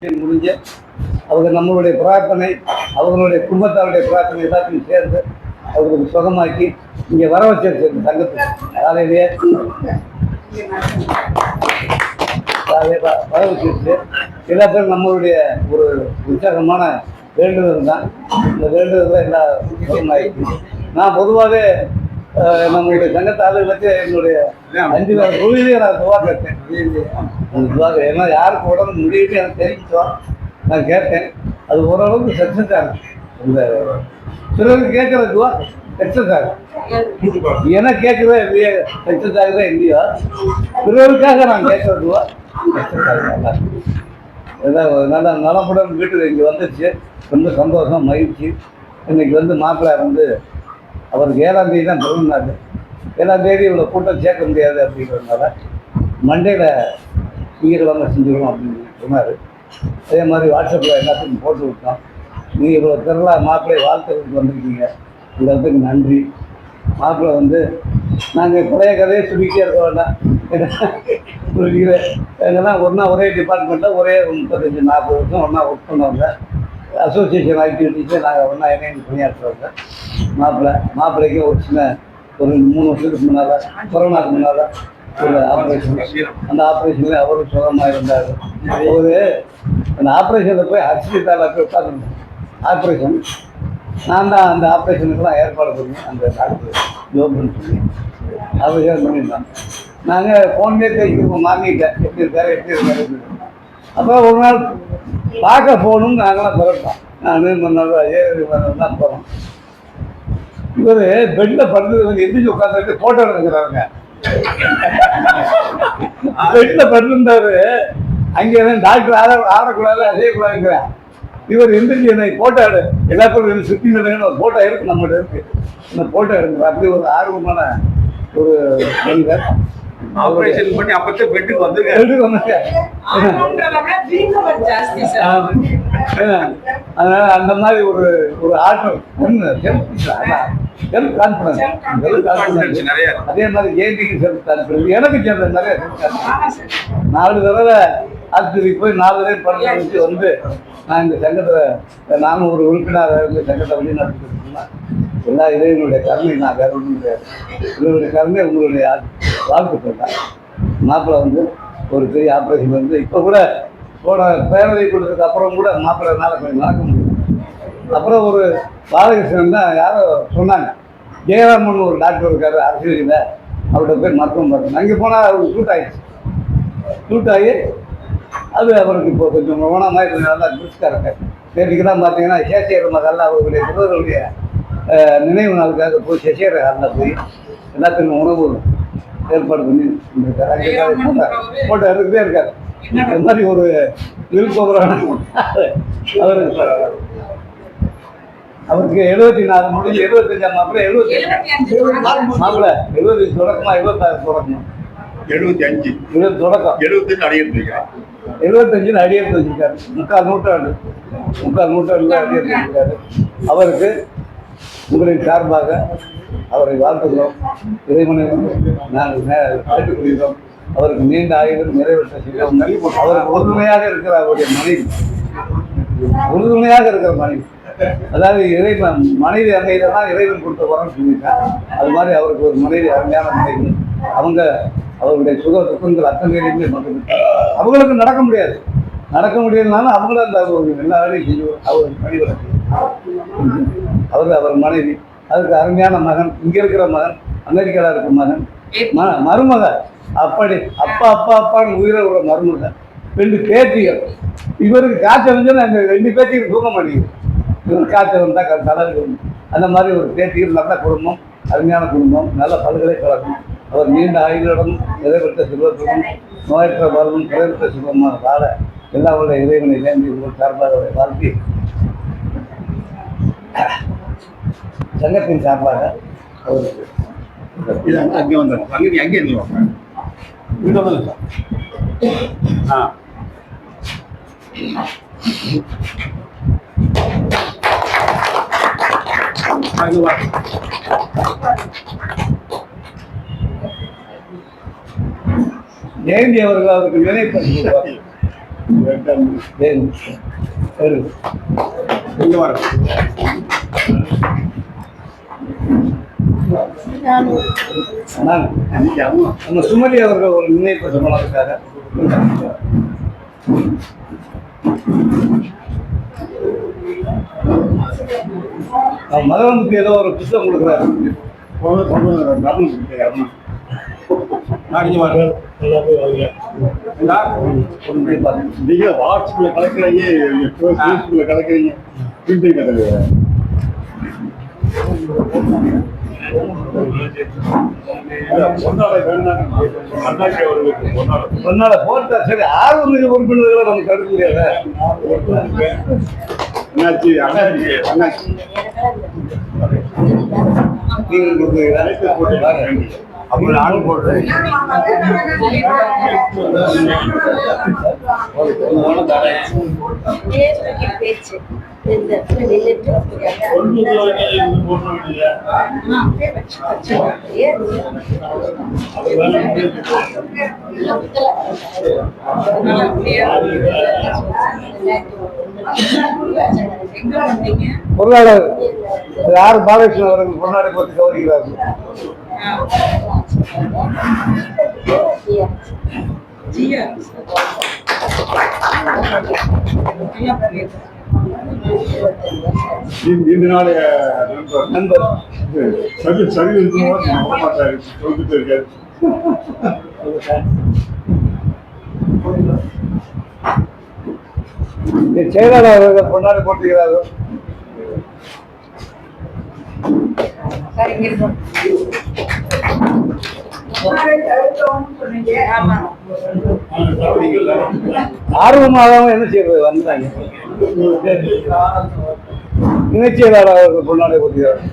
முடிஞ்ச அவங்க நம்மளுடைய பிரார்த்தனை, அவங்களுடைய குடும்பத்தாருடைய பிரார்த்தனை எல்லாத்தையும் சேர்ந்து அவங்களுக்கு சுகமாக்கி இங்கே வர வச்சிருக்கு சங்கத்துக்கு. காலையிலேயே வர வச்சிருச்சு. எல்லா பேரும் நம்மளுடைய ஒரு உற்சாகமான வேண்டுதல் தான். இந்த வேண்டுதல் எல்லாம் சுகமாயிடுச்சு. நான் பொதுவாகவே நம்மளுடைய சங்கத்து ஆளுகளுக்கு என்னுடைய 5 வேறு தொழிலே நான் துவா கேட்டேன். துவா ஏன்னா யாருக்கு உடம்பு முடியுது எனக்கு தெரிவிச்சோம். நான் கேட்டேன். அது ஓரளவுக்கு சக்ஸஸ் ஆகும். இந்த பிறகு கேட்குற துவா சக்ஸஸ் ஆகும். ஏன்னா கேட்குறதா இல்லையா, சக்ஸஸ் ஆகுதா இல்லையா, பிறருக்காக நான் கேட்குற துவா சக்ஸஸ் ஆகும். நல்லா நலமுடன் வீட்டுக்கு இங்கே வந்துச்சு. ரொம்ப சந்தோஷம், மகிழ்ச்சி. இன்னைக்கு மாப்பிள்ளை அவருக்கு 7ஆம் தேதி தான் பிறந்தாரு. 7ஆம் தேதி இவ்வளோ கூட்டம் சேர்க்க முடியாது அப்படிங்கிறதுனால மண்டேல திங்கட்கிழமை செஞ்சுருவோம் அப்படின்னு சொன்னார். அதே மாதிரி வாட்ஸ்அப்பில் எல்லாத்துக்கும் போட்டு விட்டோம். நீங்கள் இவ்வளோ திரளா மாப்பிள்ளை வாழ்த்துறதுக்கு வந்திருக்கீங்க, எல்லாத்துக்கும் நன்றி. மாப்பிள்ளை நாங்கள் பழைய கதையை சொல்லிக்கிட்டே இருக்க வேண்டாம். எங்கெல்லாம் ஒன்றா ஒரே டிபார்ட்மெண்ட்டில் ஒரே 35-40 வருஷம் ஒன்றா ஒர்க் பண்ணுவாங்க. அசோசியேஷன் ஆக்டிவிட்டீஸில் நாங்கள் ஒன்றா இணைந்து பணியாற்றுறவங்க. மாப்பிள்ளைக்கு ஒரு சின்ன ஒரு 3 வருஷத்துக்கு முன்னால், கொரோனாவுக்கு முன்னால் ஒரு ஆப்ரேஷன். அந்த ஆப்ரேஷனில் அவரும் சுகமாக இருந்தார். அந்த ஆப்ரேஷனில் போய் ஹாஸ்பிட்டலில் போய் உட்காந்துருந்தேன். ஆப்ரேஷன் நான் தான் அந்த ஆப்ரேஷனுக்கெல்லாம் ஏற்பாடு பண்ணி அந்த டாக்டர் ஜோப்னு சொல்லி ஆப்ரேஷன் பண்ணியிருந்தோம். நாங்கள் ஃபோன்லேயே பேசிக்கிறோம். மாமிக்கிட்ட எப்படி இருக்காரு. அப்புறம் ஒரு நாள் பார்க்க போகணும்னு நாங்களாம் பிறப்போம். நான் தான் போகிறோம். இவர் பெட்டில் படுத்து எந்திரிச்சு உட்காந்துட்டு ஃபோட்டோ எடுக்கிறாருங்க. பெட்டில் படுத்துருந்தாரு. அங்கே டாக்டர் ஆடக்கூடாது செய்யக்கூடாதுங்கிறேன். இவர் எந்திரிச்சு என்னை ஃபோட்டோ எடு, எல்லாத்துக்கும் சுற்றி ஒரு ஃபோட்டோ இருக்கு, நம்மகிட்ட இருக்கு. இந்த ஃபோட்டோ எடுக்கிறார். அப்படி ஒரு ஆர்வமான ஒரு மனிதர். ஆபரேஷன் பண்ணி அப்பத்தே பெட்டுக்கு வந்தாங்க. அதனால அந்த மாதிரி ஒரு ஆற்றல், செல்ஃப் கான்ஃபிடன்ஸ். அதே மாதிரி ஜெயந்திக்கு செல்ஃப் கான்ஃபிடன்ஸ், எனக்கு சேர்ந்த நிறைய செல்ஃப் கான்ஃபிடன்ஸ். 4 தடவை ஆஸ்பத்திரிக்கு போய் 4 தடவை படுத்து நான் இந்த சங்கத்தில் நானும் ஒரு உறுப்பினராக இருந்து சங்கத்தை நடத்திட்டு எல்லா இறைவனுடைய கருணை. நான் வேற ஒன்றும் கிடையாது. உங்களுடைய கருணை, உங்களுடைய வாழ்த்துக்கள் தான். மாப்பிள்ளை ஒரு பெரிய ஆப்ரேஷன் இப்போ கூட பேரவை கொடுத்ததுக்கு அப்புறம் கூட மாப்பிள்ளைனால கொஞ்சம் நடக்க முடியும். அப்புறம் ஒரு பாலகிருஷ்ணன் தான் யாரோ சொன்னாங்க, ஜெயராமன் ஒரு டாக்டர் இருக்காரு அரசியலில், அவர்கிட்ட போய் மருத்துவம் பார்த்தோம். அங்கே போனால் அவருக்கு ஷூட் ஆகி அது அவருக்கு இப்போ கொஞ்சம் கவனமாக கொஞ்சம் நல்லா பிரிஸ்காக இருக்கார். நேற்றுக்கு தான் பார்த்தீங்கன்னா சேஷியர் மகள் அவர்களுடைய பிறருடைய நினைவு நாளுக்காக போய் சேஷியர் ஹாலில் போய் எல்லாத்துக்கும் உணவு ஏற்பாடு பண்ணி இருக்காரு. அங்கே போட்டோ எடுத்துக்கிட்டே இருக்காரு. இந்த மாதிரி ஒரு விழுப்புரம் அவருக்கு 74 முடிஞ்சு 75ஆம் மாப்பிள்ளை 75 மாப்பிள்ளை 75 தொடக்கமா 76 தொடக்கமா 75 தொடக்கம் 75 அடியிருக்காரு. 75 அடியெடுத்து வச்சிருக்காரு. 3/4 நூற்றாண்டு அடியெடுத்து வச்சிருக்காரு. அவருக்கு உங்களின் சார்பாக அவரை வாழ்த்துகிறோம். இறைவனை நாங்கள் கேட்டுக்கொள்கிறோம். அவருக்கு நீண்ட ஆயுள் நிறைவேற்ற செய்கிறோம். அவருக்கு உறுதுணையாக இருக்கிற அவருடைய மனைவி, அதாவது இறைவன் மனைவி அமைதிதான் இறைவன் கொடுத்த வரன்னு சொல்லியிருக்காங்க. அது மாதிரி அவருக்கு ஒரு மனைவி, அருமையான மனைவி. அவருடைய சுக துக்கங்கள் அத்தனையுமே அவங்களுக்கு நடக்க முடியாதுனாலும் அவங்களும் அந்த எல்லா வேலையும் செஞ்சுவோம். அவர் பணிவிடை அவர் மனைவி, அதுக்கு அருமையான மகன், இங்கே இருக்கிற மகன், அமெரிக்காவில் இருக்கிற மகன், மருமகன், அப்படி அப்பான்னு உயிரை உள்ள மருமகன், 2 பேத்திகள். இவருக்கு காய்ச்சல் இருந்துச்சுன்னா அந்த 2 பேத்திகள் தூக்க மாட்டேங்குது. இவருக்கு காய்ச்சல் வந்தால் தலைக்கு அந்த மாதிரி ஒரு பேத்திகள். நல்ல குடும்பம், அருமையான குடும்பம், நல்ல பல்கலைக்கழகம். அவர் நீண்ட ஆயுளுடன் நிறைவேற்ற செல்வத்துடன் நோயற்ற வாழ்வும் நிறைவேற்ற செல்வமான வாழ எல்லா உள்ள இறைவனை வேண்டி உங்கள் சார்பாக அவரை வாழ்த்தி சங்கத்தின் சார்பாக அவருக்கு அங்கே வந்துடும். அங்கே இருந்துருவாங்க. ஜெயந்தி அவர்கள் அவருக்கு நினைவு எங்க வர நம்ம சுமதி அவர்கள் ஒரு நினைவு சொன்னதுக்காக மதவனுக்கு ஏதோ ஒரு புத்தகம் கொடுக்குறாரு. நீங்க வாட்ஸ்அப்ல கலக்குறீங்க, ஃபேஸ்புக்ல கலக்குறீங்க, பிரிண்டிங் பொன்னாட போட்டா சரி, ஆர்வம் மிகு உறுப்பினர்களை நமக்கு தடுக்க முடியாது. அண்ணாச்சி அண்ணாச்சி அண்ணாச்சி நீங்கள் கொடுக்குறீங்களா? அப்படி நானும் போடுறேன். பொருளாளர் யார் பாலகிருஷ்ணன் அவர்கள் பொன்னாடை போட்டு கவனிக்கிறார்கள். இந்த நாள் நண்பர் சரி சரி மாட்டாரு சொல்லிட்டு இருக்காரு. செயலாளர் அவர்கள் பொன்னாடை போட்டுகிறார்கள். ஆர்வமாக என்ன செய்யறது வந்தாங்க. இணை செயலாளர் அவர்கள் பொன்னாடை போட்டுகிறார்கள்.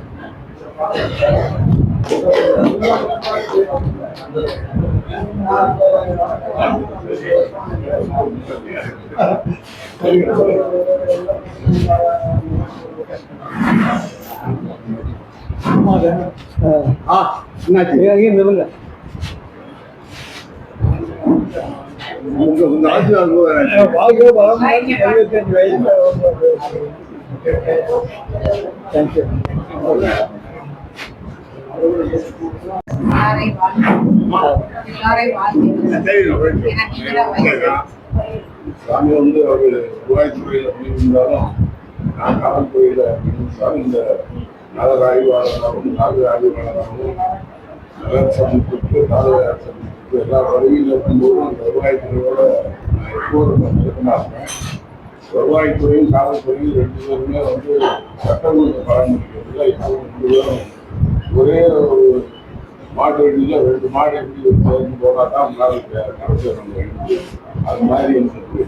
உங்க ஆசீர்வாதம் சாமி வந்து ஒரு ரூபாய்த்துறையில் இருந்தாலும் நான் காவல்துறையில் சாமி இந்த நகர ஆய்வாளராகவும் நாகர ஆய்வாளராகவும் நகர சமூகத்துக்கு நாகர சமூகத்துக்கு எல்லா வழியில் இருக்கும்போதும் அந்த வருவாய்த்துறையோட நான் எப்போதும் நெருக்கமாக இருப்பேன். வருவாய்த்துறையும் காவல்துறையும் ரெண்டு பேருமே வந்து சட்டம் பராமரிக்கிறதுல யாரும் ரெண்டு பேரும் ஒரே ஒரு மாடு வண்டியில் ரெண்டு மாடு எப்படி சேர்ந்து போனால் தான் அவங்களால நடத்த அது மாதிரி எனக்கு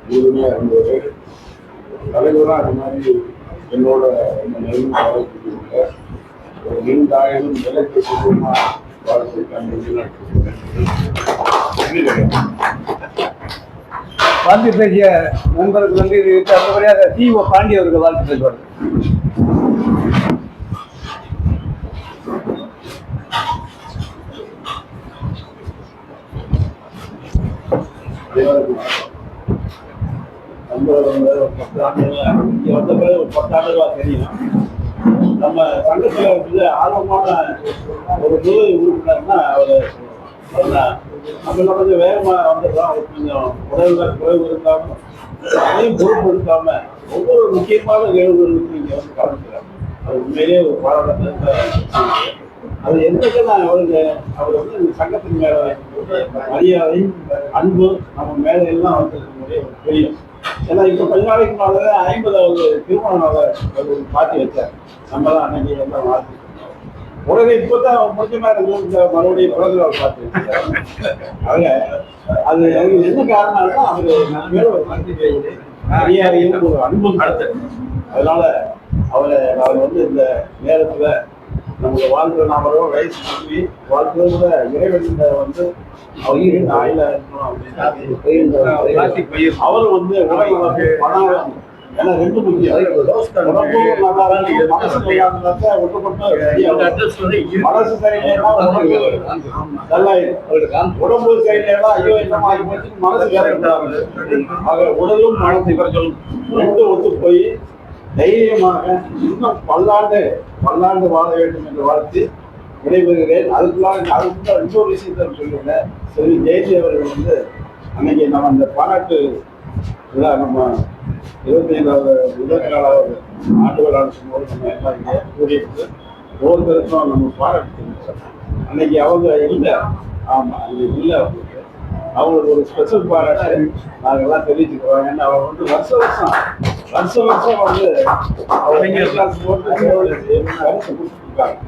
முழுமையாக இருந்தவர். தலைவராக அது மாதிரி என்னோட நெருங்கி வாழக்கூடிய ஒரு நீண்ட ஆயிரம் நிலைக்கு சுத்தமாக வாழ்க்கை வாழ்த்து பேசிய நண்பருக்கு வந்து இது அடுத்தபடியாக சிஓ பாண்டி அவர்கள் வாழ்த்து பேசுவார்கள். நம்ம வந்து 10 ஆண்டுகள் இங்கே வந்த பிறகு ஒரு 10 ஆண்டுகளாக தெரியும். நம்ம சங்கத்தில் வந்து ஆர்வமான ஒரு புது உறுப்பினர்னா அவர் நம்ம கொஞ்சம் வேகமாக வந்துடுறோம். அவர் கொஞ்சம் குறைவு இருந்தாலும் அதையும் பொறுப்பு எடுக்காம ஒவ்வொரு முக்கியமான நிகழ்வுகளுக்கு இங்கே வந்து கலந்துக்கிறாங்க. அது உண்மையிலேயே ஒரு பாராட்ட. அது என்னைக்கு நான் அவர் வந்து இந்த சங்கத்தின் மேலே மரியாதை அன்பு நம்ம மேலே எல்லாம் வந்து தெரியும். ஏன்னா இப்போ கொஞ்ச நாளைக்கு முன்னாலே 50வது திருமண நாளை மாற்றி வச்சார். நம்ம தான் அன்னைக்கு எல்லாம் மாற்றி உடனே இப்போ தான் முடிஞ்ச மாதிரி மறுபடியும் பிறந்த நாள் பார்த்து அவங்க அது என்ன காரணம்னா அவர் நம்ம மேலே ஒரு நன்றி மரியாதையும் ஒரு அன்பும் நடத்தது. அதனால அவர் வந்து இந்த நேரத்தில் நமக்கு வாழ்க்கை நாமளோ வயசு சொல்லி வாழ்க்கையோட இறைவன் வந்து அவரும் வந்து பணம் ஏன்னா ரெண்டு முக்கியம். உடம்பும் நல்லா இருக்கு, மனசு நல்லா இருந்தா ஒட்டுமொத்த மனசு சரியில்லைன்னா உடம்பு நல்லா இருக்கும். உடம்பு சரியில்லைன்னா ஐயோ என்னமா ஆகி போச்சு, மனசு கரெக்டாகுது. ஆக உடலும் மனசு ரெண்டு ஒத்து போய் தைரியமாக இன்னும் பல்லாண்டு வாழ வேண்டும் என்று வாழ்த்து விடைபெறுகிறேன். அதுக்குள்ள இன்னொரு விஷயத்தை சொல்லுவேன். சரி, ஜெயந்தி அவர்கள் வந்து அன்னைக்கு நம்ம அந்த பாராட்டு விழா நம்ம 25வது முதல் நாளாவது ஆண்டு விழான்னு சொல்லும்போது நம்ம எல்லாம் இங்கே கூடியிருந்து ஒவ்வொருத்தருக்கும் நம்ம பாராட்டு அன்னைக்கு அவங்க இல்லை. ஆமாம், அன்னைக்கு இல்லை. அவங்களுக்கு ஒரு ஸ்பெஷல் பாராட்டு நாங்கள்லாம் தெரிவிச்சுக்கிறோம். ஏன்னா அவங்க வந்து வருஷம் வந்து அவங்க கொடுத்துருக்காங்க.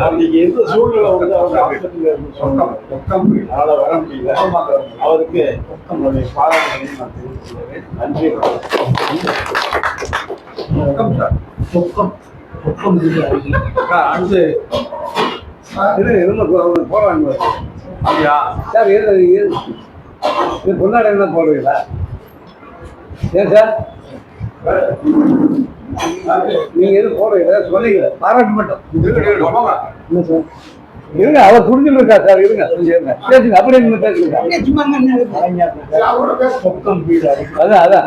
அன்னைக்கு எந்த சூழ்நிலை வந்து அவங்க அதனால வர முடியல. அவருக்கு நம்மளுடைய பாராட்டுகளையும் நான் தெரிவிச்சுக்கிறேன். நன்றி. அடுத்து போடுறாங்க சார். இது பொன்னாடை என்ன போடுறீங்களா? ஏன் சார் நீங்க எதுவும் போடுறீங்களா? சொன்னீங்க பாராட்டு மட்டும் இல்லை சார். இருங்க, அவர் புரிஞ்சுட்டு இருக்கா சார். இருங்க இருங்க, பேசுங்க. அப்படியே நீங்க பேசுங்க. அதான் அதான்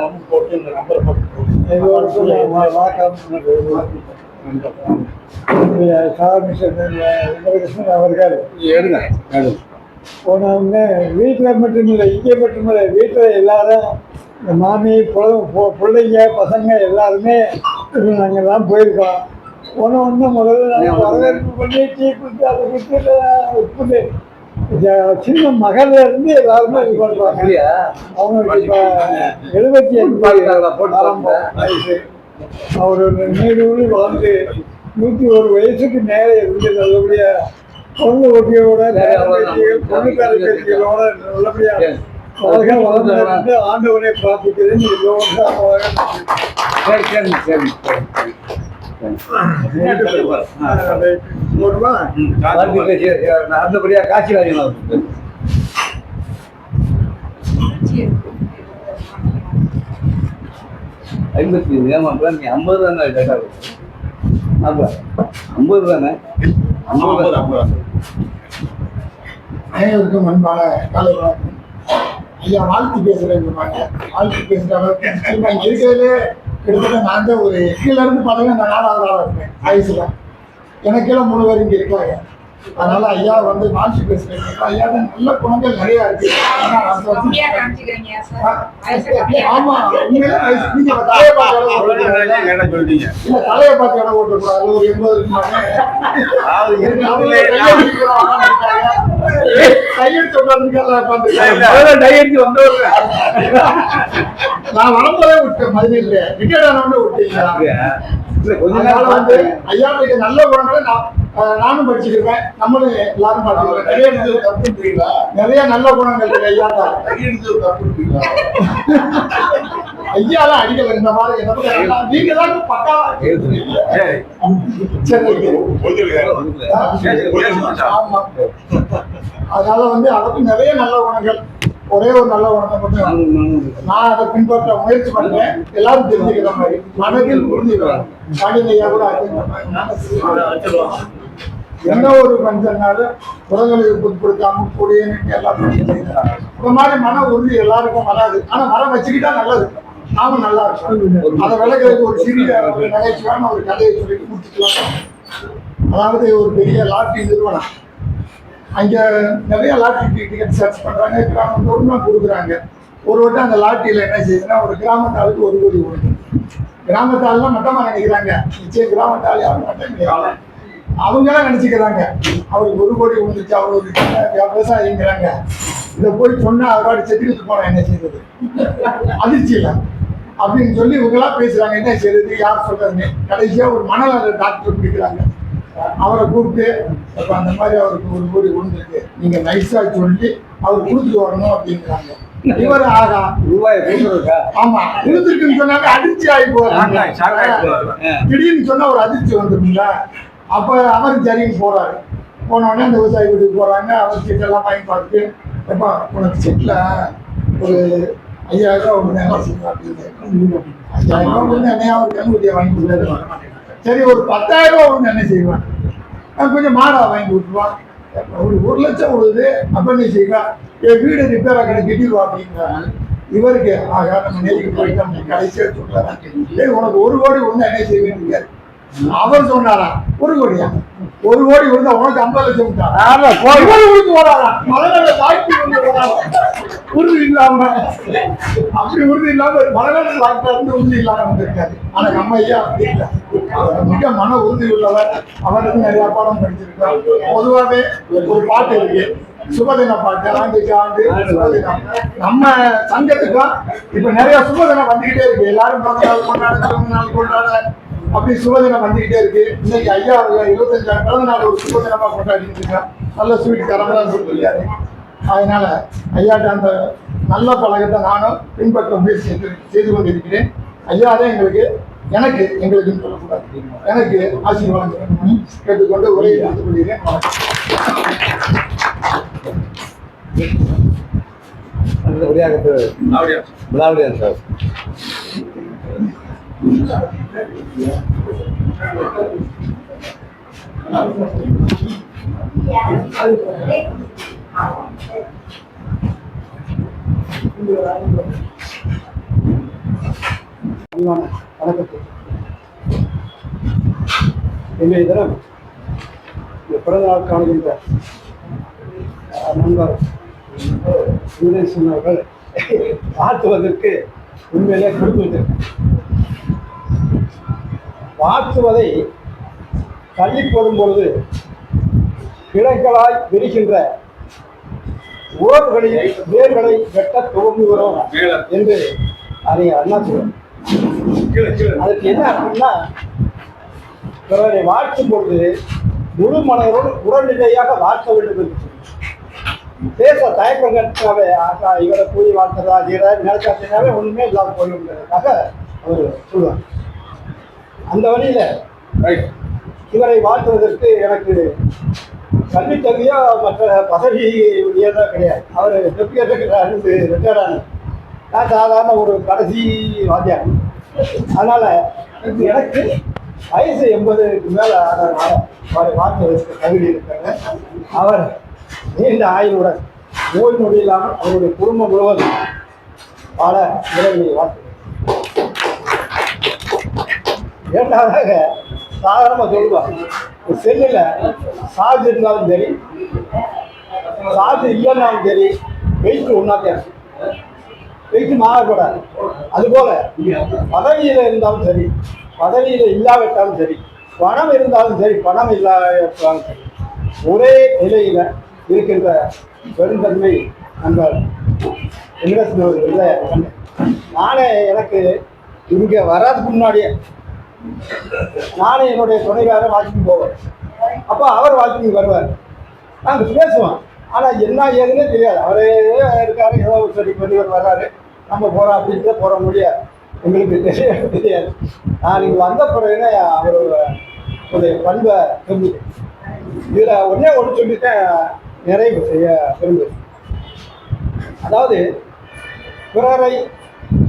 அவர்கள் எடுங்க. போனவங்க வீட்டில் மட்டுமில்லை, இங்கே மட்டுமில்லை, வீட்டில் எல்லாரும் இந்த மாமி பிள்ளைங்க பசங்க எல்லாருமே நாங்கள்லாம் போயிருக்கோம். போன முதல்ல நாங்கள் வரவேற்பு பண்ணி டீ குடிச்சு அதை குடிச்சு சின்ன மகள்ல இருந்து எல்லாருமே இது பண்ணுறாங்க. அவங்களுக்கு இப்போ 75 வயசு. அவர் நீடூழி வாழ்ந்து 101 வயசுக்கு மேலே இருந்து நல்லபடியாக பொண்ணு ஒட்டியோட பொண்ணுக்கார பேச்சிகளோட நல்லபடியாக வளர்ந்து ஆண்டவனை பிரார்த்திக்கிறேன். நல்லபடியா காட்சி வாங்கினார். 50 ஏமாப்பா, நீ 50 தானே டேட்டா? அப்பா 50 தானே? 50. அனைவருக்கும் அன்பான காலை வணக்கம். ஐயா வாழ்த்து பேசுறேன். வாழ்த்து பேசுற அளவுக்கு இருக்கிறதுலே கிட்டத்தட்ட நான் தான் ஒரு கீழே இருந்து பார்த்தீங்கன்னா நான் 4வது ஆளாக இருப்பேன் வயசுல. எனக்கெல்லாம் 3 பேர் இங்கே இருக்காங்க. அதனால ஐயா வந்து வாழ்த்து பேசுறேன். ஐயா நல்ல குணங்கள் நிறைய இருக்கு. ஆமா, உண்மையிலே நீங்க தலையை பார்த்து இடம் ஓட்டக்கூடாது. ஒரு 80 நான் வரும்போதே விட்டேன். மதுரையில் ரிட்டையர்ட் ஆனவனே விட்டீங்க. ஐயா நல்ல குணங்களை நானும் படிச்சுக்கிறேன். நம்மளும் எல்லாரும் பார்த்துக்கிறோம். நிறைய நல்ல குணங்கள் இருக்கு ஐயா. ஐயாலாம் அடிக்கல இந்த மாதிரி. நீங்க தான் பக்கா. அதனால வந்து அதுக்கு நிறைய நல்ல குணங்கள். ஒரே ஒரு நல்ல குணத்தை மட்டும் நான் அதை பின்பற்ற முயற்சி பண்ணுறேன். எல்லாரும் தெரிஞ்சுக்கிற மாதிரி மனதில் புரிஞ்சுக்கிறேன். ஐயா கூட என்ன ஒரு பஞ்சனாலும் உரங்களுக்கு புதுப்படுத்தாம கூடிய எல்லாரும் இந்த மாதிரி மன உறுதி எல்லாருக்கும் வராது. ஆனா மரம் வச்சுக்கிட்டா நல்லது, நாமும் நல்லா இருக்கும். அதை விளக்குறதுக்கு ஒரு சிறிய நகைச்சுவான ஒரு கதையை சொல்லிட்டு முடிச்சுக்கலாம். அதாவது ஒரு பெரிய லாட்டரி நிறுவனம், அங்க நிறைய லாட்டரி டிக்கெட் சர்ச் பண்றாங்க, கிராமத்தோடு கொடுக்குறாங்க. ஒரு வட்டம் அந்த லாட்டரியில என்ன செய்யுதுன்னா ஒரு கிராமத்தாளுக்கு 1 கோடி கொடுக்கும். கிராமத்தாலாம் மட்டமா நினைக்கிறாங்க, நிச்சயம் கிராமத்தால் யாரும் மட்டம் அவங்களாம் நினைச்சுக்கிறாங்க அவருக்கு 1 கோடி விழுந்துச்சு, அவர் ஒரு விவசாயிங்கிறாங்க. இதை போய் சொன்னா அவரோட செத்துக்கிட்டு போனா என்ன செய்யறது, அதிர்ச்சி இல்லை அப்படின்னு சொல்லி இவங்களா பேசுறாங்க. என்ன செய்யறது, யார் சொல்றதுன்னு கடைசியா ஒரு மனநல டாக்டர் பிடிக்கிறாங்க. அவரை கூப்பிட்டு அப்ப அந்த மாதிரி அவருக்கு 1 கோடி விழுந்துருக்கு, நீங்க நைஸா சொல்லி அவர் கொடுத்துட்டு வரணும் அப்படிங்கிறாங்க. இவர் ஆகா ரூபாய் கொடுக்குறதுக்கா? ஆமா கொடுத்துருக்குன்னு சொன்னாங்க, அதிர்ச்சி ஆகி போறாங்க. திடீர்னு சொன்னா ஒரு அதிர்ச்சி வந்துருங்களா. அப்ப அவர் சரின்னு போறாரு. போனோடனே அந்த விவசாயி வீட்டுக்கு போறாங்க. அவர் செட்டெல்லாம் வாங்கி பார்த்துட்டு, எப்பா உனக்கு செட்டில் ஒரு 5000 ஒன்று என்ன செய்யலாம் அப்படின்னு 5000 ஒன்று என்னையா ஒரு கண்குட்டியை வாங்கி கொடுத்துருவான். சரி ஒரு 10000 ஒன்று என்ன செய்வான், கொஞ்சம் மாடா வாங்கி விட்டுருவான். ஒரு 1 லட்சம் விழுது, அப்ப நீ செய்வான் என் வீடு ரிப்பேர் ஆகிற கட்டிடுவா அப்படிங்கிறாங்க. இவருக்கு ஆகா நம்ம நேருக்கு போயிட்டோம், கடைசியா சொல்றாங்க உனக்கு 1 கோடி ஒன்று என்ன செய்வேன். அவர் சொன்னாரா 1 கோடியா, 1 கோடி விழுந்தா உனக்கு 50 லட்சம் விழுந்து வராரா, மலைநாடு தாக்கி விழுந்து வராரா, உறுதி இல்லாம அப்படி உறுதி இல்லாம மலைநாடு டாக்டர் வந்து உறுதி இல்லாம வந்திருக்காரு. ஆனா நம்ம ஐயா அப்படி இல்லை, அவர் மிக மன உறுதி உள்ளவர். அவருக்கு நிறைய பாடம் படிச்சிருக்கார். பொதுவாகவே ஒரு பாட்டு இருக்கு, சுபதின பாட்டு, ஆண்டுக்கு ஆண்டு சுபதினம். நம்ம சங்கத்துக்கும் இப்ப நிறைய சுபதினம் வந்துகிட்டே இருக்கு. எல்லாரும் பிறந்த நாள் கொண்டாட, பிறந்த நாள் கொண்டாட, அப்படி சுபதினம் வந்துகிட்டே இருக்கு. இன்னைக்கு ஐயா 25ஆம் பிறந்த நாள் ஒரு சுபதினமா கொண்டாடிட்டு இருக்கேன். நல்ல ஸ்வீட் தரமெல்லாம் கொடுத்துருக்காரு. அதனால ஐயாட்ட அந்த நல்ல பழக்கத்தை நானும் பின்பற்ற முயற்சி செய்து கொண்டிருக்கிறேன். ஐயா தான் எங்களுக்கு சொல்லக்கூடாது, எனக்கு ஆசீர்வாதம் கேட்டுக்கொண்டு உரையை எடுத்துக் கொள்கிறேன். விளாவிடியான் சார். வணக்கத்தை இன்றைய தினம் பிறந்த நாள் காணுகின்ற நண்பர் அவர்கள் வாழ்த்துவதற்கு உண்மையிலே கொடுத்து விட்டிருக்கேன். வாழ்த்துவதை தள்ளி போடும் பொழுது கிளைகளாய் விரிகின்ற உறவுகளில் வேர்களை வெட்ட துவங்குகிறோம் என்று அறிஞர் அண்ணா சொல்றார். அதுக்கு என்ன அப்படின்னா, பிறரை வாழ்த்தும் பொழுது முழு மனதோடு உடனடியாக வாழ்த்த வேண்டும் என்று பேச தயக்கங்களுக்காகவே இவரை கூலி வாழ்த்துறதா நினைச்சாத்தினாவே ஒண்ணுமே இல்லாத போய்விடுறதுக்காக அவர் சொல்லுவார். அந்த வழியில இவரை வாழ்த்துவதற்கு எனக்கு கல்வி தகுதியோ மற்ற பதவி உடையதோ கிடையாது. அவர் டெப்யூட்டி ரிட்டையர்டான, நான் சாதாரண ஒரு கடைசி வாத்தியார். அதனால எனக்கு வயசு 80க்கு மேலே ஆனதுனால அவரை வாழ்த்துவதற்கு தகுதி இருக்காங்க. அவர் நீண்ட ஆயுளுடன் நோய் நொடி இல்லாமல் அவருடைய குடும்பம் முழுவதும் பல இறைவனை வாழ்த்து. இரண்டாவதாக சாதாரணமாக சொல்லுவாங்க, ஒரு செல்லில் சார்ஜ் இருந்தாலும் சரி, சார்ஜ் இல்லைன்னாலும் சரி, வெயிட் ஒன்றாத்தான், வெயிட் மாறக்கூடாது. அதுபோல பதவியில் இருந்தாலும் சரி, பதவியில் இல்லாவிட்டாலும் சரி, பணம் இருந்தாலும் சரி, பணம் இல்லாவிட்டாலும் சரி, ஒரே நிலையில் இருக்கின்ற பெருந்தன்மை அந்த இல்லை. நானே எனக்கு இங்கே வராதுக்கு முன்னாடியே நானே என்னுடைய துணைக்கார வாக்கிங் போவேன். அப்போ அவர் வாக்கிங் வருவார், நாங்கள் பேசுவோம். ஆனால் என்ன ஏதுன்னே தெரியாது. அவரே இருக்காரு, ஏதோ சரி பெரியவர் வர்றாரு, நம்ம போகிறோம் அப்படின்ட்டு போகிற முடியாது, எங்களுக்கு தெரியாது. நான் இங்கே வந்த பிறகுன்னு அவருடைய பண்பை தெரிஞ்சுட்டேன். இதில் ஒன்றே ஒன்று சொல்லிட்டேன், நிறைவு செய்ய விரும்புகிறேன். அதாவது பிறரை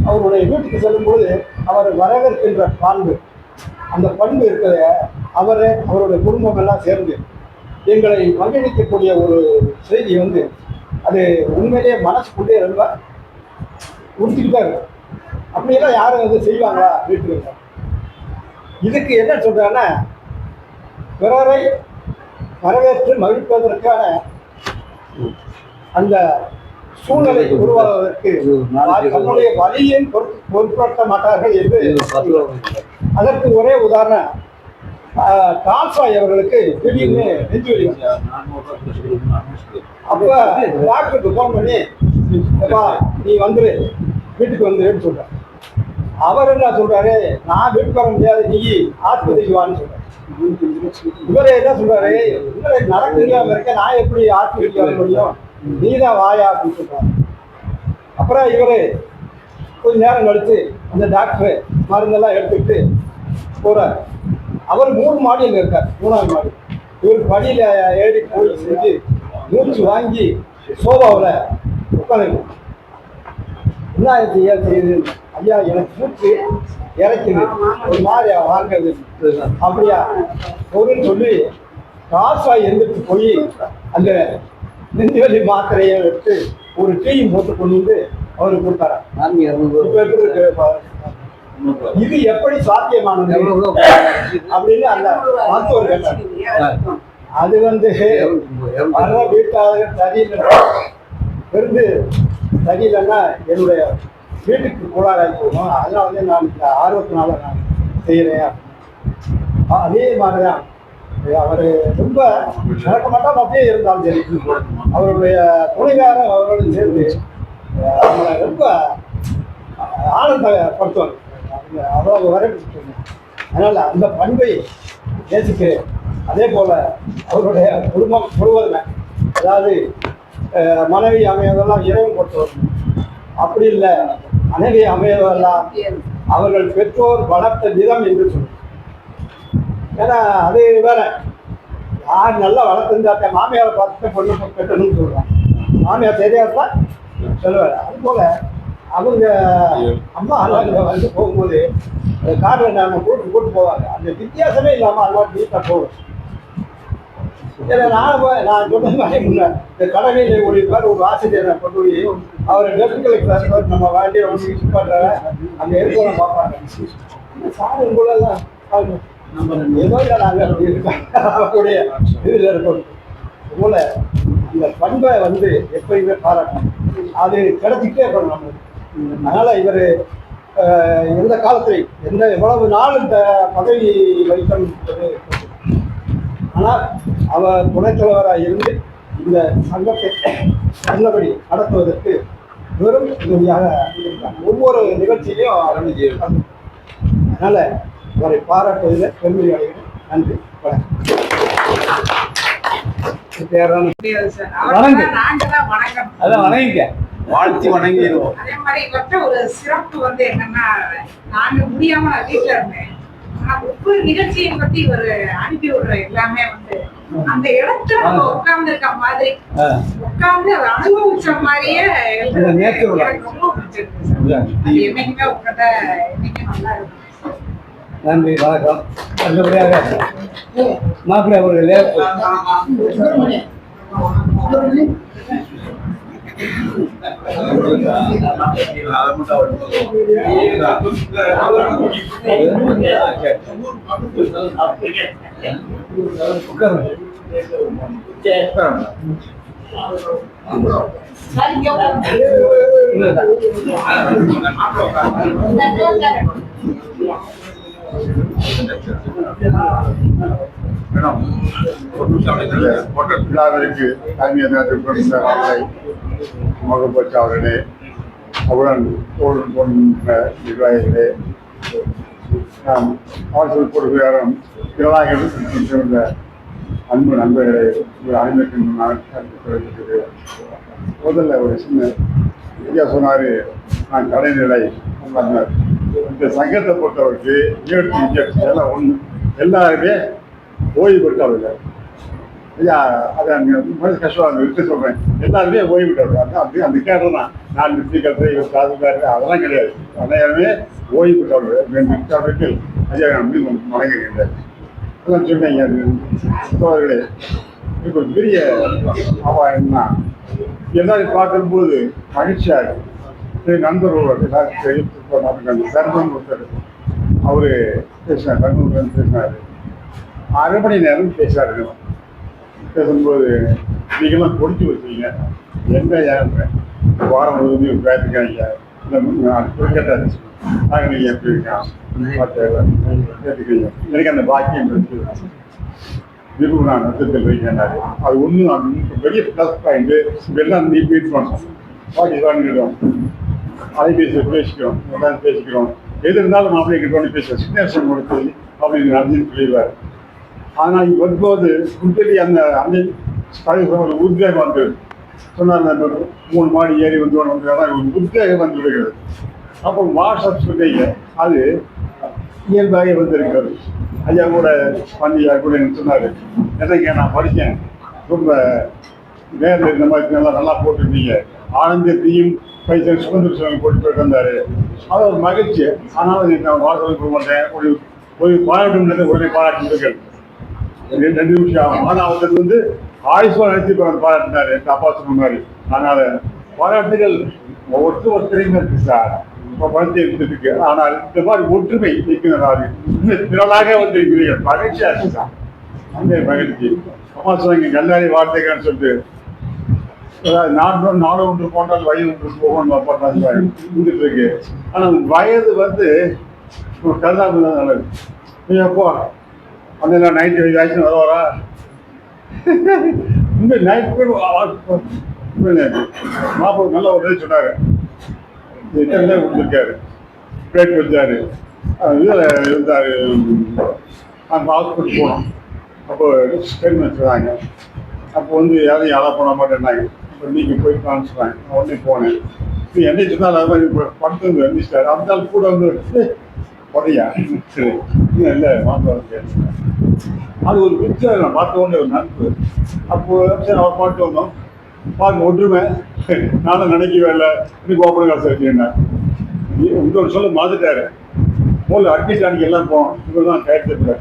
அவருடைய வீட்டுக்கு செல்லும்போது அவர் வரவேற்கின்ற பண்பு, அந்த பண்பு இருக்கிற அவருடைய குடும்பம் எல்லாம் சேர்ந்து எங்களை மகிழ்விக்கக்கூடிய ஒரு செய்தி வந்து அது உண்மையிலேயே மனசுக்குள்ளே ரொம்ப உறுத்திக்கிட்டு தான் இருக்கும். அப்படியெல்லாம் யாரும் வந்து செய்வாங்களா வீட்டுக்கு? இதுக்கு என்ன சொல்றாங்கன்னா, பிறரை வரவேற்று மகிழ்ப்பதற்கான அந்த சூழ்நிலை உருவாவதற்கு தன்னுடைய வலியும் பொருட்படுத்த மாட்டார்கள் என்று அதற்கு ஒரே உதாரணம், டால்ஸ்டாய் அவர்களுக்கு திடீர்னு நெஞ்சு வலி. அப்ப டாக்டருக்கு ஃபோன் பண்ணி, நீ வந்துரு, வீட்டுக்கு வந்துருன்னு சொல்றாரு. அவர் என்ன சொல்றாரு, நான் வீட்டுக்கு வர முடியாது, நீ ஆஸ்பத்திரிக்கு வான்னு சொல்றாரு. இவரே என்ன சொல்றாரு, இவரை நடக்க முடியாம இருக்க, நான் எப்படி ஆஸ்பத்திரிக்கு வர முடியும், நீதான் வாயா அப்படின்னு சொல்றாரு. அப்புறம் இவரு கொஞ்ச நேரம் கழிச்சு அந்த டாக்டரு மருந்தெல்லாம் எடுத்துக்கிட்டு போறாரு. அவர் 3 மாடியில் இருக்கார், 3ஆவது மாடி. இவர் படியில் ஏறி போய் செஞ்சு மூச்சு வாங்கி சோபாவில் உட்காந்து என்ன செய்யுது ஐயா, எனக்கு மூச்சு இறக்குது, ஒரு மாதிரி வாங்குது, அப்படியா பொருள் சொல்லி காசாய் எழுந்துட்டு போய் அந்த நெஞ்சுவலி மாத்திரையை எடுத்து ஒரு டீயும் போட்டு கொண்டு வந்து அவருக்கு கொடுத்தாரா. இப்ப எப்படி இருக்கு பாருங்க. இது எப்படி சாத்தியமானது அப்படின்னு அந்த மருத்துவர் கேட்டார். அது வர்ற வீட்டாளர்கள் சரியில்லை, பெருந்து சரியில்லைன்னா என்னுடைய வீட்டுக்கு கோளாறாகி போகணும், அதனால நான் இந்த ஆர்வத்தினால நான் செய்கிறேன். அதே மாதிரிதான் அவர் ரொம்ப நடக்க மாட்டால் அப்படியே இருந்தாலும் சரி, அவருடைய துணைக்காரர் அவரோடு சேர்ந்து அவங்களை ரொம்ப ஆனந்தப்படுத்துவாங்க, அவ்வளவு வரவேற்று. அதனால் அந்த பண்பை நேசிக்கிறேன். அதே போல் அவருடைய குடும்பம் முழுவதுமே, அதாவது மனைவி அமைவதெல்லாம் இறைவன் கொடுத்தவர், அப்படி இல்லை மனைவி அமைவதெல்லாம் அவர்கள் பெற்றோர் வளர்த்த விதம் என்று சொல்லுவோம். ஏன்னா அது வேற, யார் நல்லா வளர்த்துருந்தாக்க மாமியாரை பார்த்துட்டு பொண்ணு கட்டணும்னு சொல்லுவாங்க, மாமியார் தெரியாதா சொல்லுவார். அதுபோல் அவங்க அம்மா அண்ணா வந்து போகும்போது காரில் நாங்கள் கூட்டு போவாங்க, அந்த வித்தியாசமே இல்லாமல் அது மாதிரி வீட்டில் போவேன். ஏன்னா நான் சொன்ன மாதிரி முன்னேன் இந்த கடமையில் ஒழிப்பார் ஒரு ஆசிரியரை கொண்டு போய் அவரை டெஸ்ட்களுக்கு நம்ம வாண்டியை வந்து யூஸ் பண்ணுற அங்கே இருக்கிற பார்ப்பாங்க. சார் உங்களெல்லாம் ஏதோ இல்லை நாங்கள் அப்படி இருக்கக்கூடிய இதில் இருக்கணும். அதுபோல் அந்த பண்பை எப்பயுமே பாராட்டணும், அது கிடைச்சிக்கிட்டே இருக்கணும் நம்மளுக்கு. அதனால் இவர் எந்த காலத்திலையும் எவ்வளவு நாள் இந்த பதவி வைத்தது, ஆனால் அவர் துணைத் தலைவராக இருந்து இந்த சங்கத்தை நல்லபடி நடத்துவதற்கு வெறும் உதவியாக இருந்தார். ஒவ்வொரு நிகழ்ச்சியிலையும் அதனால் அவரை பாராட்டுவதில் பெருமை அடைகிறேன். நன்றி, வணக்கம். அதான் வணங்கிக்க, வாழ்த்தி வணங்கிடுவோம். அதே மாதிரி இவற்ற ஒரு சிறப்பு என்னன்னா, நாங்க முடியாம நான் வீட்டுல இருந்தேன், ஆனா ஒவ்வொரு நிகழ்ச்சியை பத்தி ஒரு அனுப்பி விடுற எல்லாமே அந்த இடத்துல நம்ம உட்கார்ந்து இருக்க மாதிரி உட்கார்ந்து அதை அனுபவிச்ச மாதிரியே எனக்கு ரொம்ப பிடிச்சிருக்கு. என்னைக்குமே உங்ககிட்ட என்னைக்கு நல்லா இருக்கும். நன்றி, வணக்கம். நல்லபடியாக மாப்பிள்ளை அவர்களே விழாவிற்கு தலைமை முகப்பற்ற அவர்களே, அவருடன் தோழன் போன்ற நிர்வாகிகளே, நாம் ஆட்சியர் பொறுப்பாளரும் திரளாக அன்பு நண்பர்களே, அனைவருக்கும் நான் முதல்ல ஒரு சின்ன ஐயா சொன்னார், நான் கடைநிலை இந்த சங்கத்தை பொறுத்தவரைக்கு எல்லாம் ஒன்று, எல்லாருமே ஓய்வு பெற்றவர்கள். ஐயா அதை மனசு கஷ்டம் இருக்க சொல்கிறேன், எல்லாருமே ஓய்வு பெற்றவர்கள். அப்படி அந்த கேட்டோம் தான், நான் நிறுத்திக்கிறது அதெல்லாம் கிடையாது, அனைவருமே ஓய்வு பெற்றவர்கள். பெற்றவர்கள் ஐயா நம்பி வணங்குகின்றேன். அதான் சொன்னீங்க தோழர்களே, இப்போ ஒரு பெரிய அபாயம்னா எல்லாரும் பார்க்கும்போது மகிழ்ச்சியாக இருக்கு. நண்பர் தர்மன் ஒருத்தர் அவரு பேசினார், தர்மன் பேசினார், 1/2 மணி நேரம் பேசுறாரு. பேசும்போது நீங்களாம் கொடுத்து வச்சுக்கீங்க, எங்க ஏன் வாரம் முழுவதும் பேசிக்காங்க கேட்டாரு, நாங்கள் நீங்கள் எப்படி இருக்கோம் கேட்டுக்கிறீங்க, எனக்கு அந்த பாக்கியம் விரும்பு நான் நட்சத்திரத்தில் வைக்கிறாரு. அது ஒன்றும் பெரிய ப்ளஸ் பாயிண்ட். எல்லாம் நீ மீட் பண்ணோம், பாக்கி தான் அலைபேசியில் பேசிக்கிறோம், எல்லாரும் பேசிக்கிறோம், எது இருந்தாலும் மாப்பிள்ளை கிட்ட பேசுவோம், சின்ன விஷயம் கொடுத்து அப்படின்னு நடந்துன்னு சொல்லிடுவார். ஆனால் இங்கே வரும்போது உண்மையிலே அந்த ஒரு உத்வேகம் வந்து சொன்னார், 3 மாடி ஏறி வந்து உத்வேகம் வந்து விடுகிறது. அப்போ வாட்ஸ்அப் சொன்னீங்க, அது இயல்பாக வந்திருக்கிறது. ஐயா கூட பண்டிகா கூட சொன்னார், என்னங்க நான் படித்தேன், ரொம்ப நேரில் இந்த மாதிரி நல்லா போட்டிருந்தீங்க, ஆனந்தத்தையும் பைசன் சுதந்திர சிவன் போட்டு போயிட்டு வந்தார். அது ஒரு மகிழ்ச்சி. ஆனாலும் நான் வாழ்க்கை போக மாட்டேன். ஒரு பாராட்டு உடனே பாராட்டுங்கள் 2 நிமிஷம் ஆகும். ஆனால் அவருக்கு வந்து ஆயுஷ்மான் நினைச்சு பாராட்டினார் எங்கள் அப்பா சொன்ன மாதிரி. அதனால் பாராட்டுகள் ஒவ்வொருத்தரையும் இருக்கு சார். இப்போ பணத்தை இருந்துருக்கு. ஆனால் இந்த மாதிரி ஒற்றுமை இருக்கிறாரு. இன்னும் திரளாக வந்து இருக்கிறீர்கள். மகிழ்ச்சியாக இருக்கு சார். அந்த மகிழ்ச்சி. அம்மா சொன்னாங்க கல்லாரி வார்த்தைகள்னு சொல்லிட்டு நாடு ஒன்று போன்றால் வயது ஒன்று போகணும் போடுறாங்க இருந்துட்டு இருக்கு. ஆனால் வயது வந்து கருதாமல் தான் நல்லது. நீ எப்போ அந்த 90 வயசு வரவரா இந்த நைட்டு மாப்பிள்ளை நல்ல ஒரு சொன்னார். கொடுத்துருக்காரு பிளேட் வச்சாரு. இதில் இருந்தார். அந்த ஹாஸ்பிட்டல் போனோம். அப்போ ஸ்கேன் வச்சுருந்தாங்க. அப்போ வந்து யாரும் யாரா போன மாட்டேன்னாங்க. இப்போ நீங்கள் போய் காமிச்சுட்டாங்க. நான் உடனே போனேன். இப்போ என்னை சொன்னால் அது மாதிரி படுத்து வந்து வந்துட்டார். அந்த ஆள் கூட வந்து உடையா சரி இல்லை மாப்பிள்ளை அது ஒரு பிக்சர் நான் பார்த்த உடனே ஒரு நட்பு. அப்போ சரி அவர் பாட்டு வந்தோம். பார்க்க ஒற்றுமை. நானும் நினைக்கவே இல்லை. இன்னைக்கு ஓப்பன் காசு வச்சுருந்தேன். இன்னொரு சொல்ல மாற்றிட்டாரு. முதல்ல அட்மிட் அன்னைக்கு எல்லாம் போனோம். இவர் தான் கயத்து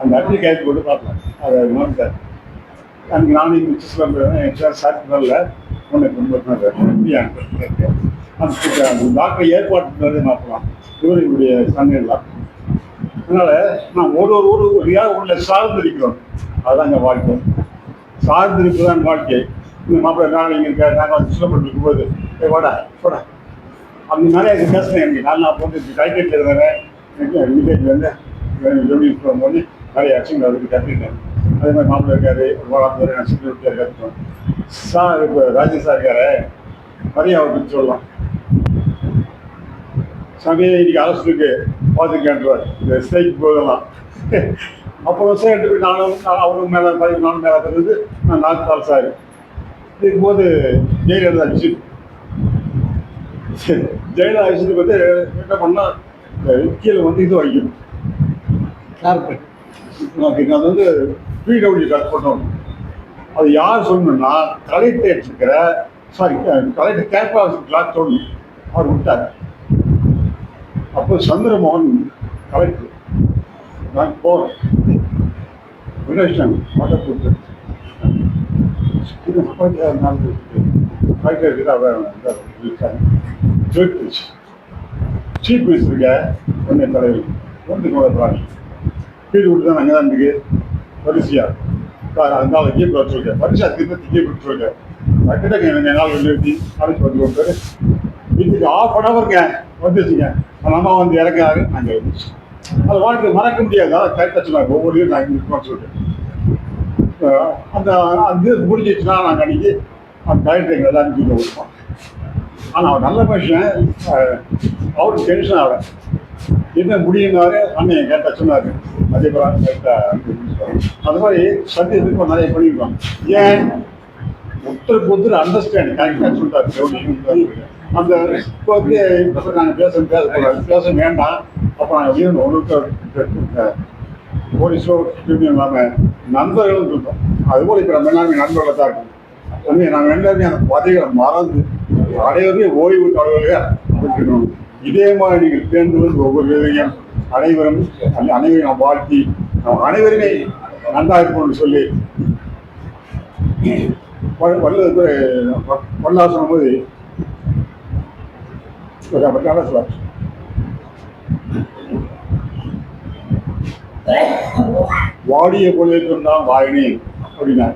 அந்த அட்மிட் கயத்து போட்டு பார்க்கலாம். அதை மாற்றிட்டார். அன்றைக்கி நானும் இங்கே மிச்சஸ்லாம் சாப்பிட்றதில்ல ஒன்று கொண்டு அந்த டாக்டர் ஏற்பாடு மாற்றலாம். இவருடைய சந்தையெல்லாம். அதனால் நான் ஒரு உள்ள சார்ந்திருக்கிறோம். அதுதாங்க வாழ்க்கை. சார்ந்திருப்பு தான் வாழ்க்கை. இந்த மாப்பிள்ளை நாங்கள் இங்கே இருக்க நாங்கள் சுத்தப்பட்டு இருக்கும்போது வாடா போடா அப்படி நிறைய இது பேசுகிறேன். எனக்கு நான் அப்போ வந்து டைக்கெட்டில் இருந்தேன். எனக்கு ஜொலி போகும்போது நிறைய ஆக்ஷன் அவருக்கு கற்றுக்கிட்டேன். அதே மாதிரி மாப்பிள்ளை இருக்காரு. வாழாமல் நான் சிக்கல் கற்றுக்கோம். சார் இப்போ ராஜேஷ் சார் இருக்காரு. நிறைய அவருக்கு சொல்லலாம். சமயம் இன்னைக்கு அரசுக்கு பார்த்துக்கேன்றார். இந்த ஸ்ட்ரைக் போதெல்லாம் அப்போ விவசாயம் எடுத்து போய் அவருக்கு மேலே 14 மேலே தருது. நான் 4 நாள் சார் இருக்கும்போது ஜெயலலிதா விசிட். ஜெயலலிதா விசிட்டுக்கு வந்து என்ன பண்ணால் கீழே வந்து இது வைக்கணும். கார்பெட் அது வந்து பிடபிள்யூ கார்டு பண்ணணும். அது யார் சொல்லணும்னா கலெக்டரேட் இருக்கிற கலெக்டர் கேப் கிளாஸ் சொல்லணும். அவர் விட்டார். அப்போ சந்திரமோகன் கலெக்டர் நான் போகிறேன். வினேஷன் மட்டம் கொடுத்து சீஃப் மினிஸ்டருக்க ஒன்றே தலைவர் வந்து போகிறாங்க. வீடு விட்டு தான் அங்கே தான் இருக்கு வரிசையா அதனால ஜீப் வச்சுருக்கேன். வரிசையா திருப்பி ஜீப் விட்டுருக்கேன். கிட்டக்க எனக்கு நாள் நிறுத்தி அழைச்சி வந்து கொடுத்தாரு. வீட்டுக்கு 1/2 ஹவருங்க வந்துச்சுங்க. அந்த அம்மா வந்து இறக்காரு. நாங்கள் இருந்துச்சு. அது வாழ்க்கை மறக்க முடியாது. அதான் கரெக்டாக சொன்னாங்க. ஒவ்வொரு இயரும் நாங்கள் இருக்கோம்னு சொல்லிட்டு அந்த இது முடிஞ்சிச்சுன்னா நாங்கள் அன்றைக்கி அந்த கலெக்டர் எங்களை எல்லாரும் வீட்டில் கொடுப்போம். ஆனால் அவர் நல்ல மனுஷன். அவருக்கு டென்ஷன் ஆகலை. என்ன முடியும்னாரு. அண்ணன் கேட்டால் சொன்னார். அதே போல் கரெக்டாக அந்த மாதிரி சத்தியத்துக்கு நிறைய பண்ணியிருக்கோம். ஏன் ஒருத்தருக்கு அண்டர்ஸ்டாண்ட் கரெக்டாக சொல்லிட்டாரு. அந்த இப்போ வந்து இப்போ நாங்கள் பேச வேண்டாம். அப்போ நாங்கள் ஒன்று போலீஸோ இல்லாமல் நண்பர்களும் இருக்கோம். அதுபோல் இப்போ நம்ம எல்லாருமே நண்பர்களாக தான் இருக்கோம். உண்மையை நாங்கள் எல்லாருமே அந்த பதவிகளை மறந்து அனைவருமே ஓய்வு தலைவர்களாக இருக்கணும். இதே மாதிரி நீங்கள் தேர்ந்து வந்து ஒவ்வொரு விதையும் அனைவரையும் நாம் வாழ்த்தி நாம் அனைவருமே நன்றாக இருக்கணும்னு சொல்லி வல்லார் சொல்லும்போது சொல்லுவார். வாடிய பொழுதுக்கும் தான் வாயினேன் அப்படின்னா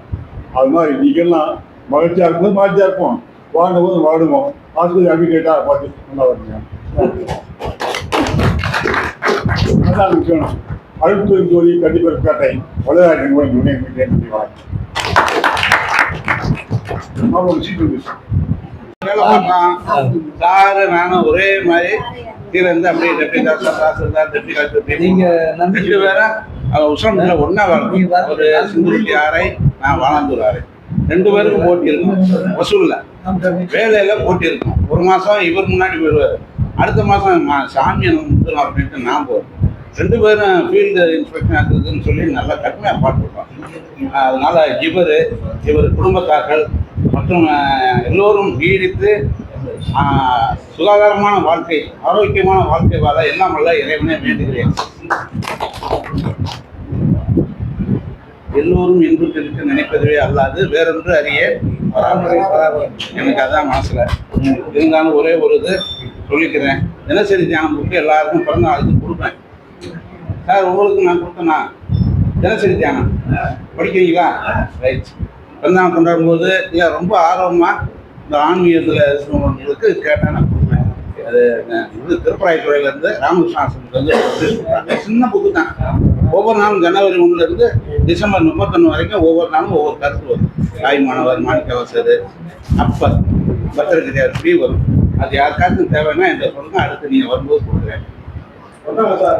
அது மாதிரி நீங்கள்லாம் மகிழ்ச்சியாக இருக்கும்போது மகிழ்ச்சியாக இருப்போம். வாழ்ந்த போது வாடுவோம். ஆஸ்பத்திரி அபிடேட்டாக பார்த்து நல்லா வருங்க. அதான் சொல்லணும். அழுத்தம் ஜோதி கண்டிப்பாக வலுவாக சாரு நானும் ஒரே மாதிரி கீழே இருந்து அப்படியே டெப்டி தாசில்தார் டெப்டி கலெக்டர் நீங்க ரெண்டு பேரும் உஷ்ணம்ல ஒன்னா வரணும். ஒரு சிந்துருட்டி ஆரை, நான் வாழந்தூர் ஆரை, 2 பேருக்கும் போட்டி இருக்கும். வசூல்ல வேலையில போட்டி இருக்கும். ஒரு மாசம் இவர் முன்னாடி போயிடுவார். அடுத்த மாசம் சாமியை முந்திரம் அப்படின்ட்டு நான் போவேன். 2 பேரும் ஃபீல்டு இன்ஸ்பெக்ஷன் ஆகுதுன்னு சொல்லி நல்லா கடுமையாக பார்த்துருக்கோம். அதனால இவர் குடும்பத்தார்கள் மற்றும் எல்லோரும் நீடித்து சுகாதாரமான வாழ்க்கை, ஆரோக்கியமான வாழ்க்கை வாழ எல்லாம் வல்ல இறைவனை வேண்டுகிறேன். எல்லோரும் இன்புற்றிருக்க நினைப்பதுவே அல்லாது வேறொன்று அறிய எனக்கு அதான் மனசுல இருந்தாலும் ஒரே ஒரு இது சொல்லிக்கிறேன். தினசரி தியானம் புக்கு எல்லாருக்கும் பிறந்த நாளுக்கு கொடுப்பேன். சார் உங்களுக்கு நான் கொடுத்தேன்னா தினசரி தியானம் படிக்கிறீங்களா? ரைட். பிறந்தநாள் கொண்டாடும் போது ரொம்ப ஆர்வமாக இந்த ஆன்மீகத்தில் உங்களுக்கு கேட்டால் நான் கொடுப்பேன். அது இது திருப்பராய்த்துறையிலேருந்து ராமகிருஷ்ண ஆசிரமத்துலேருந்து சின்ன புக்கு தான். ஒவ்வொரு நாளும் ஜனவரி 1 டிசம்பர் 31 வரைக்கும் ஒவ்வொரு நாளும் ஒவ்வொரு கருத்து வரும். தாய்மானவர், மாணிக்கவாசர், அப்பர், பத்திரகிரியார் இப்படி வரும். அது யாருக்காச்சும் தேவைன்னா என்ற சொல்லுங்க, அடுத்து நீங்கள் வரும்போது கொடுக்குறேன். கொடுங்க சார்.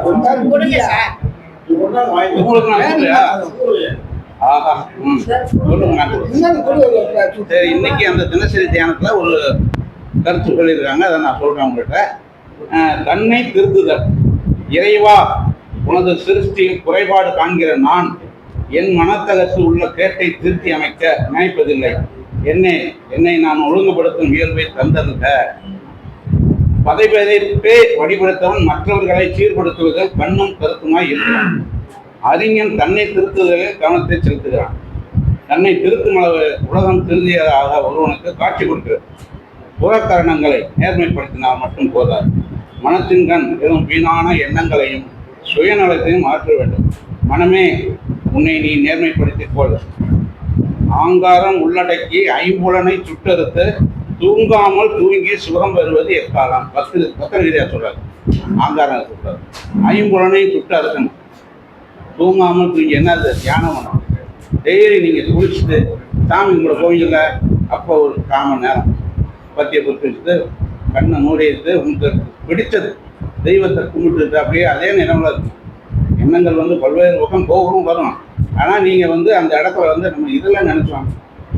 உங்களுக்கு நான் கொடுக்குறியா? ஆஹா, சொல்லுங்க, நான் கொடுக்குறேன். சரி, இன்னைக்கு அந்த தினசரி தியானத்துல ஒரு கருத்து சொல்லியிருக்காங்க, அதை நான் சொல்றேன் உங்கள்கிட்ட. தன்னை திருத்துதல். இறைவா, உனது சிருஷ்டியில் குறைபாடு காண்கிற நான் என் மனத்தகத்தில் உள்ள கேட்டை திருத்தி அமைக்க நினைப்பதில்லை. என்னை நான் ஒழுங்குபடுத்தும் இயல்பை தந்தல்க. பதைப்பே வழிபடுத்தவன் மற்றவர்களை சீர்படுத்துவதில் கண்ணும் கருத்துமாய் இருக்கிறான். அறிஞன் தன்னை திருத்துதலில் கவனத்தை செலுத்துகிறான். தன்னை திருத்தும் அளவு உலகம் திருந்தியதாக ஒருவனுக்கு காட்சி கொடுக்கிறது. புறக்கரணங்களை நேர்மைப்படுத்தினால் மட்டும் போதாது. மனத்தின் கண் எதுவும் வீணான எண்ணங்களையும் சுயநலத்தையும் மாற்ற வேண்டும். மனமே, உன்னை நீ நேர்மைப்படுத்திக் கொள். ஆங்காரம் உள்ளடக்கி ஐம்புலனை சுட்டறுத்து தூங்காமல் தூங்கி சுகம் பெறுவது எக்காலம். பத்திரகிரியா சொல்றாரு. ஆங்காரம் சொல்றாரு, ஐம்புலனை சுட்டறுக்கணும். தூங்காமல் தூங்கி என்னது தியானம் பண்ணணும். டெய்லி நீங்கள் குளிச்சுட்டு சாமி கும்பிட போவீங்கள, அப்போ ஒரு 1/4 மணி நேரம் பத்தியை பொறுத்து வச்சுட்டு கண்ணை மூடிட்டு உங்களுக்கு பிடிச்சது தெய்வத்தை கும்பிட்டு அப்படியே அதே நிலவில் இருக்கும். எண்ணங்கள் பல்வேறு பக்கம் போகவும் வரும். ஆனால் நீங்கள் அந்த இடத்துல நம்ம இதெல்லாம் நினைச்சோம்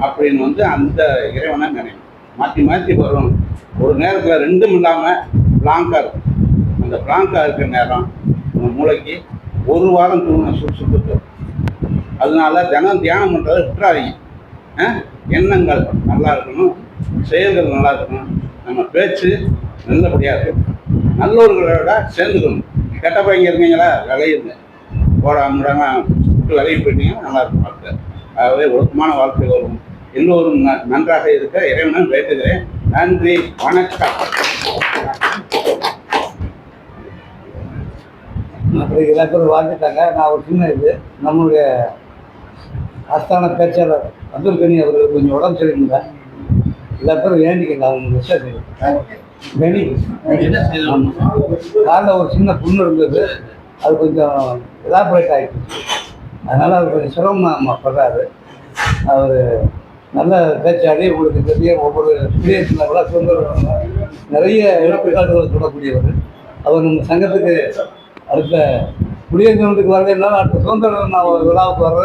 அப்படின்னு அந்த இறைவனை நினைக்கணும். மாற்றி மாற்றி வரும். ஒரு நேரத்தில் ரெண்டும் இல்லாமல் பிளாங்காக இருக்கும். அந்த பிளாங்காக இருக்கிற நேரம் உங்கள் மூளைக்கு 1 வாரம் தூங்கின சுறுசுறுப்பு. அதனால தியானம் பண்ணுறதை விட்டுறாதீங்க. எண்ணங்கள் நல்லா இருக்கணும், செயல்கள் நல்லா இருக்கணும், நம்ம பேச்சு நல்லபடியாக இருக்கணும், நல்லவர்களோட சேர்ந்துக்கணும். கெட்ட பையங்க இருக்கீங்களா, விளையுங்க. போடாம விட்டு விலகி போயிட்டீங்கன்னா நல்லா இருக்கும் வாழ்க்கை. ஆகவே ஒழுக்கமான வாழ்க்கை வரும். எல்லோரும் நன்றாக இருக்க இறைவனை வேண்டுகிறேன். நன்றி, வணக்கம். அப்படி எல்லா பேரும் வாழ்ந்துட்டாங்க. நான் ஒரு சின்ன இது, நம்மளுடைய ஆஸ்தான பேச்சாளர் அப்துல் கனி அவர்கள் கொஞ்சம் உடம்பு சரியில்லை. எல்லா பேரும் வேண்டிக்கல. அவங்க விசேஷம் காலில் ஒரு சின்ன புண்ணு இருந்தது. அது கொஞ்சம் எலாபரேட் ஆகிடுச்சு. அதனால் அவர் கொஞ்சம் சிரமமாக படுறாரு. அவர் நல்ல பேச்சாளி. உங்களுக்கு தெரிய ஒவ்வொரு குடியரசுல கூட சுதந்திர நிறைய எடுத்துக்காட்டுகளை சொல்லக்கூடியவர். அவர் நம்ம சங்கத்துக்கு அடுத்த குடியரசு தினத்துக்கு வரலைன்னா அடுத்த சுதந்திர விழாவுக்கு வர்ற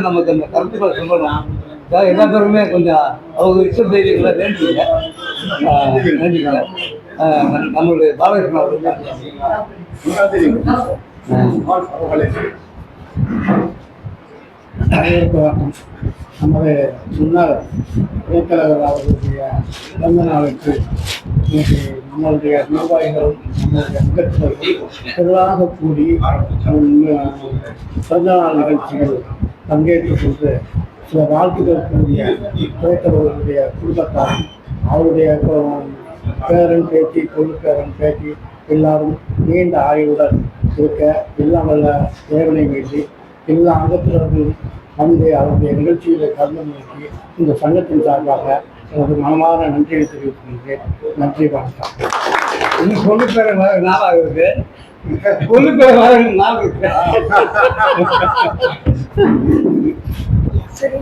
நமக்கு அந்த கருத்துக்களை சொல்லணும். எல்லா பேருமே கொஞ்சம் அவங்க இஷ்ட செய்திகளை வேண்டிக்கங்க. நம்மளுடைய பாலகிருஷ்ணன் அவர்கள் நமது முன்னாள் இடைத்தலைவர் அவர்களுடைய பிறந்த நாளுக்கு நம்மளுடைய நிர்வாகிகளும் நம்மளுடைய முகத்தினரும் பொருளாக கூடி பிறந்த நாள் நிகழ்ச்சிகள் பங்கேற்றுக் கொண்டு சில வாழ்த்துக்கள் கூடிய இடைத்தலைவர்களுடைய குடும்பத்தாரும் அவருடைய பேரன் பேட்டி, கொள்ளுப்பேரன் பேட்டி எல்லாரும் நீண்ட ஆய்வுடன் இருக்க எல்லாம் வல்ல இறைவனை வேண்டி எல்லா அங்கத்தினர்களும் அவருடைய நிகழ்ச்சிகளை கலந்து நோக்கி இந்த சங்கத்தின் சார்பாக எனது மனமான நன்றியை தெரிவிக்கின்றேன். நன்றி, வணக்கம். இன்னும் கொள்ளுப்பேர நாளாக இருக்கு. கொள்ளுப்பேர நாள் இருக்கு. சரி.